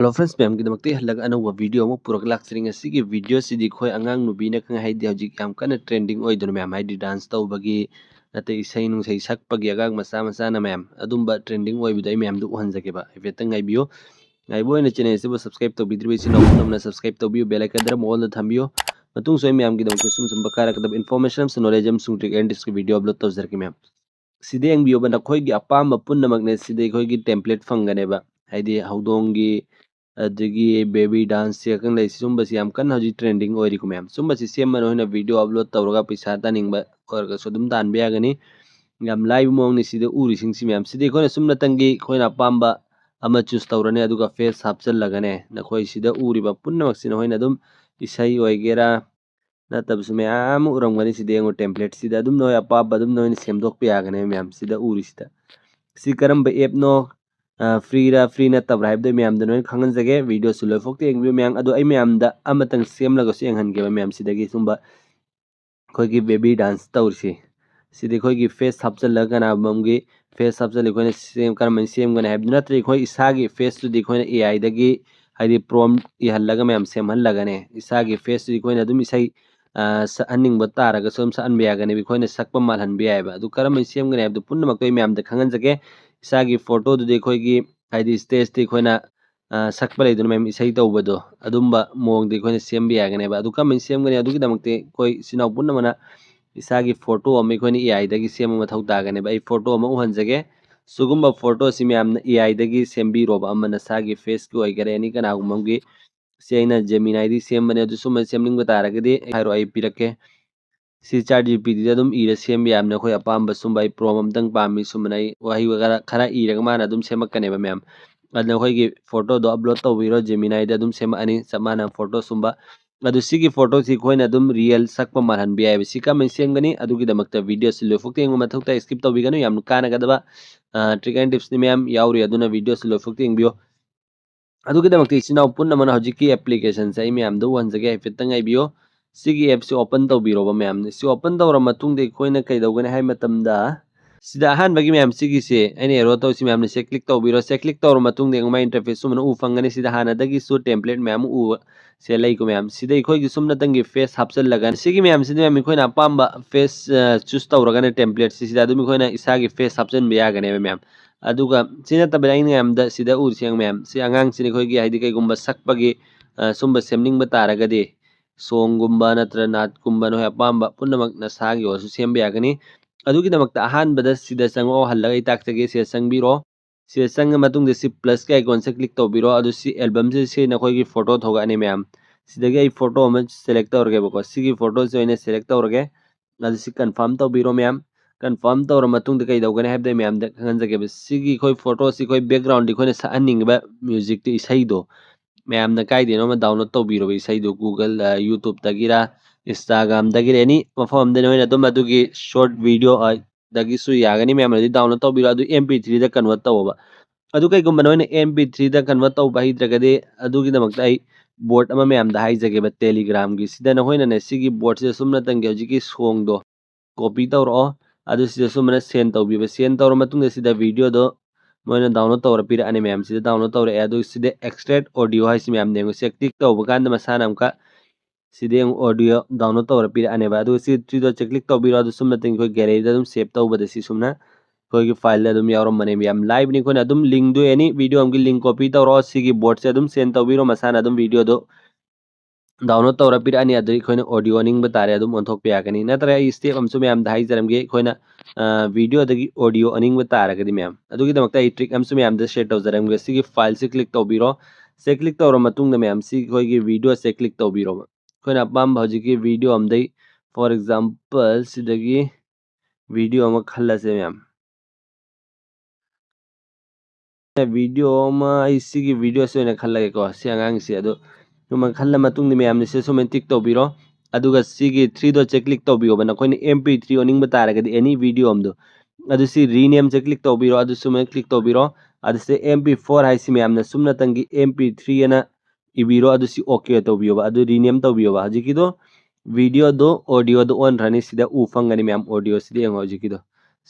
Hello friends, ma'am gidamagti halaga anong video mo purag lecturing asigi video sidi khoi angang nubi na kang haidi hojik yam kana trending oi don ma'am haidi dance taw bagi nate isai nung sai sak pagi agang masa masa na ma'am adumba trending oi bidai ma'am du hanjake ba ifetang ngai bio ngai boy na channel sibo subscribe to bidri bisi na namna subscribe to bio bell icon dra mo na thambio matung soi ma'am gidamagti sum sum bakara kadab information sum knowledge am sum trick and this video upload to zarki ma'am sidi ang bio ba na khoi gi apam pun namak ne sidi khoi gi template fangane ba haidi haudongi adagi baby dance ya kan lai sumba si am kan haji trending oi riku ma'am sumba si sem man hoina video upload tawraga paisa taningba or ga sodum tan be agani ngam live mong ni sida uri sing si ma'am sida khona sumna tangi khoina pamba ama choose tawrane aduga face hapchal lagane na khoi sida uri ba punna maksina hoina dum isai oi gera na tab sume am urangani sida ngo template sida dum no ya pa badum no ni semdok pe agane ma'am sida uri sida si karam ba app no free ra free na tab raib de ma'am de no khangan jage video su loi fokte eng ma'am adu ai ma'am da amatang sem laga su eng han ge ma'am sidagi sumba khoi gi baby dance tawrsi sidi khoi gi face hapchal laga na bamgi face hapchal khoi na sem karam sem gana haib na tri khoi isagi face tu di khoi na ai dagi haidi prompt i halaga ma'am sem hal laga ne isagi face tu di khoi na dum isai sa anning ba taraga som sa an biya gane bi khoi na sakpa mal han biya ba du karam sem gana haib du punna makoi ma'am da khangan jage isagi photo du di khoi gi haidi stage ti khoi na sakpa lai du ma'am isai tawbado adumba mong di khoi na sem biya gane ba du kam sem gane adu gi damakte khoi sinau punna mana isagi photo ami khoi ni ai dagi sem ma thau ta gane ba ai photo ma uhan jage sugumba photo si ma'am na ai dagi sembi roba amana sagi face ki oi gare ani kana gumam gi seina gemini di sem bane du sum semning batara gadi hairo ai pirake si chat gpt da dum ira sem yam na khoi apam ba sum bai prom dang pami sumnai wahi wagara khara ira ga mana dum semak kane ba ma'am adna khoi gi photo do upload to wiro gemini da dum sem ani samana photo sumba adu sigi photo si khoi na dum real sakpa marhan bi ai sika men sem gani adu gi damakta video si lo fukte ngma thukta skip to bi ganu yam kana ga daba trick and tips ni ma'am yauri aduna video si lo fukte ngbiyo adu gi damakta isina punna mana hojiki application sai ma'am do wan jage fitang ai biyo sigi app si open to biro ba ma'am si open to ra matung de khoi na kai dawgani hai matam da sida ahan bagi ma'am sigi se ani ero to si ma'am ne se click to biro se click to ra matung de ngma interface sumna u fangani sida hana dagi su template ma'am u se lai ko ma'am sida khoi gi sumna tangi face hapsal lagan sigi ma'am sida ma'am khoi na pamba face choose to ra gane template sida dum khoi na isa gi face hapsan biya gane ma'am aduga sina tabela ing ma'am da sida ur siang ma'am si angang sini khoi gi haidi kai gumba sakpagi sumba semning ba taragadi song gumba natra nat gumba no apamba punamak na sagi o su sem biya gani adugi damakta ahan bada sida sango halaga itak tage se sangbiro se sang matung de si plus ka icon se click to biro adu si album se na khoi gi photo thoga ani ma'am sidagi ai photo ma select orge bako sigi photo se ine select orge adu si confirm to biro ma'am confirm to matung de kai dawgani habde ma'am de khangan jage sigi khoi photo si khoi background di khoi na sa aning ba music ti isai do ma'am na kai dino ma download to biro isai do google youtube tagira instagram dagi any mafam de no dum adugi short video dagi su yagani ma'am di download to biro adu mp3 da convert to ba adu kai gum no mp3 da convert to ba hidragade adu gi damakta ai board ama ma'am da hai jage ba telegram gi sida na hoina ne sigi board se sumna tangi hoji ki song do copy tawro adu sida sumna send tawbi ba send tawro matung de sida video do moina download tawra pira ani ma'am sida download tawra adu sida extract audio hai si ma'am dengo se click tawba kanda masana amka sida yung audio download tawra pira ani ba adu si trido che click tawbiro adu sumna tangi ko gallery da dum save tawba da si sumna koi ki file da dum yawro mane ma'am live ni ko na dum link do any video amki link copy tawro sigi board se dum send tawbiro masana dum video do download tawra pira ani adu khoina audio ning batare adum onthok pe agani natra I step amsu ma'am dai jaram ge khoina video dagi audio aning batara gadi ma'am adugi damakta I trick amsu ma'am da share taw jaram ge sigi file se click tawbiro se click tawro matung da ma'am si khoi gi video se click tawbiro khoina pam bhaji ki video amdai for example sidagi video ama khalla se ma'am video ma isigi video se na khalla ge ko si angang si adu numa khalla matung ni ma'am ni se so tik tawbiro aduga sigi 3 do che click tawbiyo bana koini mp3 oning batara gadi any video amdo adu si rename che click tawbiro adu suma click tawbiro adu se mp4 hai si ma'am na sumna tangi mp3 ana ibiro adu si okay tawbiyo ba adu rename tawbiyo ba hajiki do video do audio do on rani sida u fangani ma'am audio sida yang hajiki do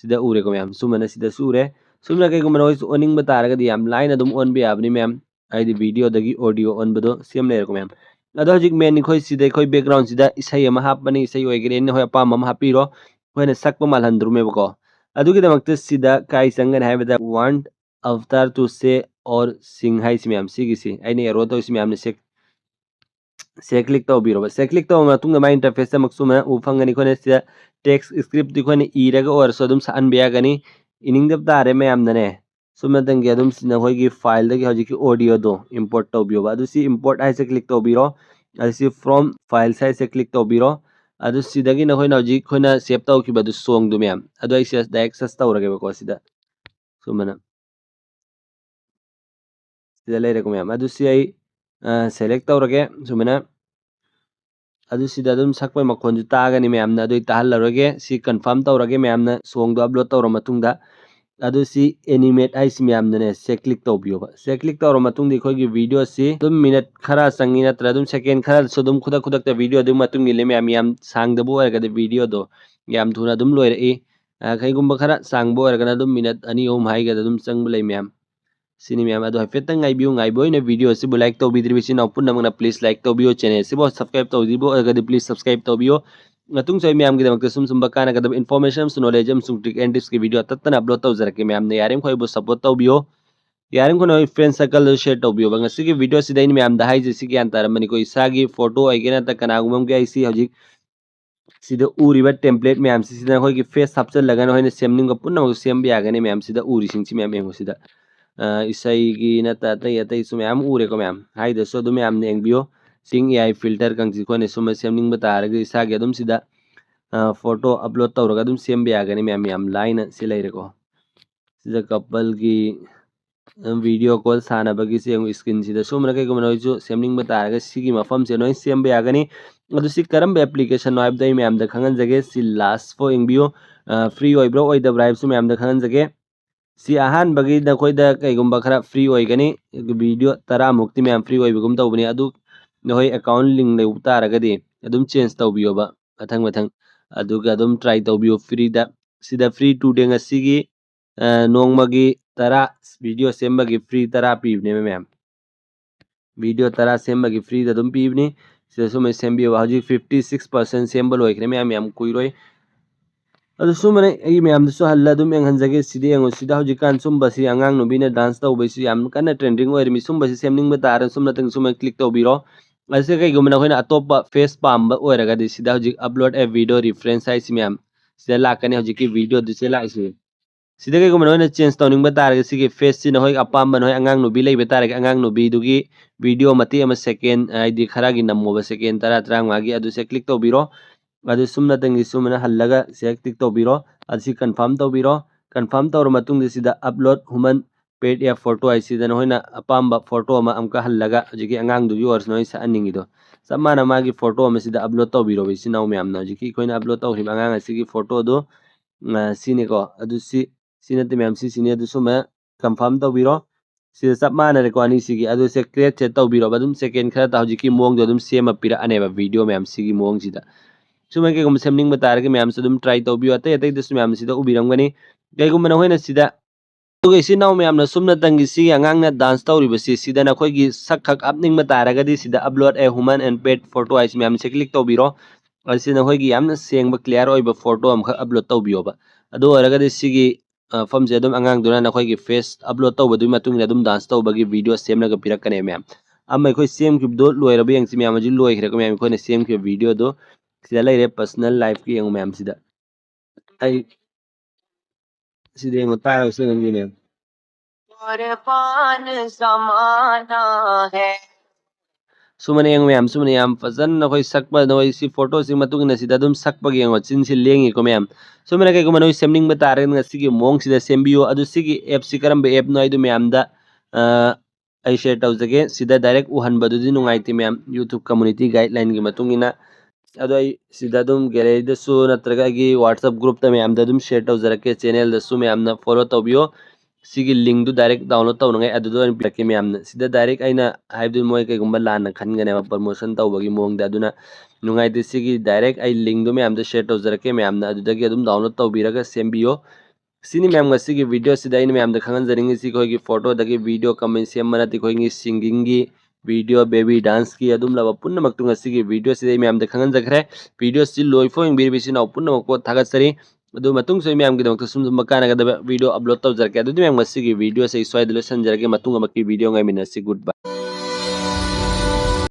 sida ure ko ma'am sumana sida sure sumna kai ko mano oning batara gadi am line adum on bi abni ma'am ꯍꯥꯏꯗꯤ ꯚꯤꯗꯤꯑꯣꯗꯒꯤ audio ꯑꯣꯟꯕꯗꯣ ꯁꯦꯝ ꯂꯩꯔꯦꯀꯣ ꯃꯌꯥꯝ ꯑꯗꯣ ꯍꯧꯖꯤꯛ main ꯑꯩꯈꯣꯏ ꯁꯤꯗ ꯑꯩꯈꯣꯏ ꯕꯦꯛꯒ꯭ꯔꯥꯎꯟꯁꯤꯗ ꯏꯁꯩ ꯑꯃ ꯍꯥꯞꯄꯅꯤ ꯏꯁꯩ ꯑꯣꯏꯒꯦꯔꯦ ꯅꯈꯣꯏ ꯑꯄꯥꯝꯕ ꯑꯃ ꯍꯥꯞꯄꯤꯔꯣ ꯑꯩꯈꯣꯏꯅ ꯁꯛꯄ ꯃꯥꯜꯍꯟꯗ꯭ꯔꯨꯃꯦꯕꯀꯣ ꯑꯗꯨꯒꯤꯗꯃꯛꯇ ꯁꯤꯗ ꯀꯥꯏ ꯆꯪꯒꯅꯤ ꯍꯥꯏꯕꯗ ꯋꯥꯟ ꯑꯐꯇꯔ ꯇꯨ ꯁꯦ ꯑꯣꯔ ꯁꯤꯡ ꯍꯥꯏꯁꯤ ꯃꯌꯥꯝ ꯁꯤꯒꯤꯁꯤ ꯑꯩꯅ ꯑꯦꯔꯣ ꯇꯧꯔꯤꯁꯤ ꯃꯌꯥꯝꯅ ꯁꯦ ꯀ꯭ꯂꯤꯛ ꯇꯧꯕꯤꯔꯣꯕ ꯁꯦ ꯀ꯭ꯂꯤꯛ ꯇꯧꯕ ꯃꯇꯨꯡꯗ ꯃꯥꯏ ꯏꯟꯇꯔꯐꯦꯁꯇ ꯑꯃꯨꯛ ꯁꯨꯃꯥꯏꯅ ꯎꯕ ꯐꯪꯒꯅꯤ ꯑꯩꯈꯣꯏꯅ ꯁꯤꯗ ꯇꯦꯛꯁ ꯁꯀ꯭ꯔꯤꯞꯇꯤ ꯑꯩꯈꯣꯏꯅ ꯏꯔꯒ ꯑꯣꯏꯔꯁꯨ ꯑꯗꯨꯝ ꯁꯛꯍꯟꯕ ꯌꯥꯒꯅꯤ ꯏꯅꯤꯡꯗꯕ ꯇꯥꯔꯦ ꯃꯌꯥꯝꯅꯅꯦ ꯁꯨꯝꯅꯇꯪꯒꯤ ꯑꯗꯨꯝ ꯁꯤꯅ ꯑꯩꯈꯣꯏꯒꯤ ꯐꯥꯏꯜꯗꯒꯤ ꯍꯧꯖꯤꯛꯀꯤ ꯑꯣꯗꯤꯑꯣꯗꯣ ꯏꯝꯄꯣꯔꯠ ꯇꯧꯕꯤꯌꯣꯕ ꯑꯗꯨ ꯁꯤ ꯏꯝꯄꯣꯔꯠ ꯍꯥꯏꯁꯦ ꯀ꯭ꯂꯤꯛ ꯇꯧꯕꯤꯔꯣ ꯑꯗꯨ ꯁꯤ ꯐ꯭ꯔꯣꯝ ꯐꯥꯏꯜꯁ ꯍꯥꯏꯁꯦ ꯀ꯭ꯂꯤꯛ ꯇꯧꯕꯤꯔꯣ ꯑꯗꯨ ꯁꯤꯗꯒꯤ ꯅꯈꯣꯏꯅ ꯍꯧꯖꯤꯛ ꯑꯩꯈꯣꯏꯅ ꯁꯦꯞ ꯇꯧꯈꯤꯕꯗꯨ ꯁꯣꯡꯗꯨ ꯃꯌꯥꯝ ꯑꯗꯨ ꯑꯩ ꯁꯤꯗ ꯗꯥꯏꯔꯦꯛ ꯁꯔꯆ ꯇꯧꯔꯒꯦꯕꯀꯣ ꯁꯤꯗ ꯁꯨꯃꯥꯏꯅ ꯁꯤꯗ ꯂꯩꯔꯦꯀꯣ ꯃꯌꯥꯝ ꯑꯗꯨ ꯁꯤ ꯑꯩ ꯁꯦꯂꯦꯛ ꯇꯧꯔꯒꯦ ꯁꯨꯃꯥꯏꯅ ꯑꯗꯨ ꯁꯤꯗ ꯑꯗꯨꯝ ꯁꯛꯄꯩ ꯃꯈꯣꯟꯁꯨ ꯇꯥꯒꯅꯤ ꯃꯌꯥꯝꯅ ꯑꯗꯨ ꯇꯥꯍꯜꯂꯔꯣꯏꯒꯦ ꯁꯤ ꯀꯟꯐꯥꯔꯝ ꯇꯧꯔꯒꯦ ꯃꯌꯥꯝꯅ ꯁꯣꯡꯗꯣ ꯑꯞꯂꯣꯗ ꯇꯧꯔ ꯃꯇꯨꯡꯗ ꯑꯗꯨ ꯁꯤ ꯑꯦꯅꯤꯃꯦꯠ ꯍꯥꯏꯁꯤ ꯃꯌꯥꯝꯅꯅꯦ ꯁꯦ ꯀ꯭ꯂꯤꯛ ꯇꯧꯕꯤꯌꯣꯕ ꯁꯦ ꯀ꯭ꯂꯤꯛ ꯇꯧꯔ ꯃꯇꯨꯡꯗ ꯑꯩꯈꯣꯏꯒꯤ ꯚꯤꯗꯤꯑꯣꯁꯤ ꯑꯗꯨꯝ ꯃꯤꯅꯠ ꯈꯔ ꯆꯪꯉꯤ ꯅꯠꯇ꯭ꯔ ꯑꯗꯨꯝ ꯁꯦꯀꯦꯟ ꯈꯔꯁꯨ ꯑꯗꯨꯝ ꯈꯨꯗꯛꯇ ꯚꯤꯗꯤꯑꯣ ꯑꯗꯨꯒꯤ ꯃꯇꯨꯡ ꯏꯜꯂꯦ ꯃꯌꯥꯝ ꯌꯥꯝ ꯁꯥꯡꯗꯕ ꯑꯣꯏꯔꯒꯗꯤ ꯚꯤꯗꯤꯑꯣꯗꯣ ꯌꯥꯝ ꯊꯨꯅ ꯑꯗꯨꯝ ꯂꯣꯏꯔꯛꯏ ꯀꯩꯒꯨꯝꯕ ꯈꯔ ꯁꯥꯡꯕ ꯑꯣꯏꯔꯒꯅ ꯑꯗꯨꯝ ꯃꯤꯅꯠ 2-3 ꯍꯥꯏꯒꯗ ꯑꯗꯨꯝ ꯆꯪꯕ ꯂꯩ ꯃꯌꯥꯝ sini ma'am ado hafettang ngaibiyo ngaiboy na video sibo like tawbidribi sina punna please like tawbiyo channel sibo subscribe tawdibo agadi please subscribe tawbiyo ngatung soy ma'am gidamakta sum bakana kadab information sum knowledge sum trick and tips ki video tattana upload tawjarake ma'am ne yarim khoy bo support tawbiyo yarim kono friend circle share tawbiyo bang sigi video sida ni ma'am da haije sigi antaramani ko isagi photo aigena ta kanagumam ge isi hojik sida uriba template ma'am sida khoi ki face hapchal lagana hoina semning ko punna sem bi agane ma'am sida uri singchi ma'am engo sida Eikhoigi nata atai su mayam ure ko ma'am haida so du ma'am ne engbiyo sing AI filter kang si ko ne suma semning ba tarage isagi adum sida photo upload tawraga adum sembe yagani ma'am yam line si leire ko sida couple gi video call sanabagi se screen sida sumra kai ko noisu semning ba taraga sigi mafam se noi sembe yagani adu si karamba application no abdai ma'am da khangan jage si last fo engbiyo free oibro oida bribe su ma'am da khangan jage si ahanbagi nakoida kaigumba khara free oigani video 10 mukti ma'am free oibagum tawbani adu nohoi account link leu taragadi adum change tawbiyoba mathang aduga adum try tawbiyo free da sida free today ngasigi nongmagi 10 video sembagi free 10 pibne ma'am video 10 sembagi free da adum pibni sida sumai sembiyo hauji 56% sembal oikre ma'am kuiroi adu sumane ai ma'am su halla dum yang hanjage sidi yang sida hojikan sumbasi angang no bina dance tawbesi yam kana trending oirmi sumbasi semning ba taran sumna tang sumai click tawbiro ase kai gumna hoina atopa face pamba oiraga di sida hojik upload a video reference hai si ma'am sida lakani hojiki video du se la isi sida kai gumna hoina change tawning ba taraga sigi face si na hoi apamba no angang no bi lei ba taraga angang no bi dugi video mati ama second id kharagi nammo ba second 10 magi adu se click tawbiro adu sumna tangi sumna hallaga select tawbiro asi confirm tawbiro confirm tawra matung sida upload human paid ya photo ai sida hoina apamba photo ama amka hallaga jiki angang du yours noi sa aningi do samana magi photo ama sida upload tawbiro bi sinaw me amna jiki koina upload tawri angang asigi photo do sine ko adu sinate me am sine adu suma confirm tawbiro sida samana re ko ani sigi adu se create set tawbiro badum second khara ta jiki mong do dum sema pira aneba video me am sigi mong sida sumai kai gum semning ba tarage me am sudum try tawbiyo atai dus me am sida ubiramgani kai gum na hoina sida tuga isinaw me amna sumna tangi si angang na dance tawribasi sida na khoi gi sakhak upning ba taragadi sida upload a human and pet photo ai me am se click tawbiro asina khoi gi yamna sengba clear oiba photo am kha upload tawbiyo ba adu oragadi sigi famse adum angang duna na khoi gi face upload tawbadu matung na adum dance tawbagi video semnaga pirakane me am amma khoi sem kibdo loirabe yang si me am ji loikre ko me am khoi na sem ki video do sida leire personal life ki yang me am sida ai sida yang utara usina ngine कुर्बान जमाना है sumane yang ma'am sumane yam fazan na koi sakpa no si photo si matung na sida dum sakpa gi ngo chin si lengi ko ma'am sumane kai ko manoi semning ba tare nga sigi mong sida sembiyo adu sigi app si karam be app no idu ma'am da ai share tawjage sida direct uhan badu di nungai ti ma'am youtube community guideline gi matung ina adu ai sida dum gallery da su natraga gi whatsapp group ta ma'am da dum share tawjarake channel da su ma'am na follow tawbiyo sigi link du direct download tawnangai adu do plake ma'am na sida direct aina haibdu moy kai gumba lan na khangane ma promotion tawbagi mong da aduna nungai de sigi direct ai link du ma'am da share tawjarake ma'am na adu dagi adum download tawbiraga sembiyo sini ma'am ngasi video sida aina ma'am da khanganjaring si khoi gi photo da gi video comment sem mana ti khoi gi singing gi video baby dance ki adum laba punna mak tu ngasi gi video sida ma'am da khanganjakhre video si loi fo ing bir bisi na punna mak ko thagatsari adu matung so ma'am gi damak sum sum makana ga da video upload taw jarke adu ma'am ngasi gi video sai swai dilo san jarge matung amak ki video ngai minasi goodbye.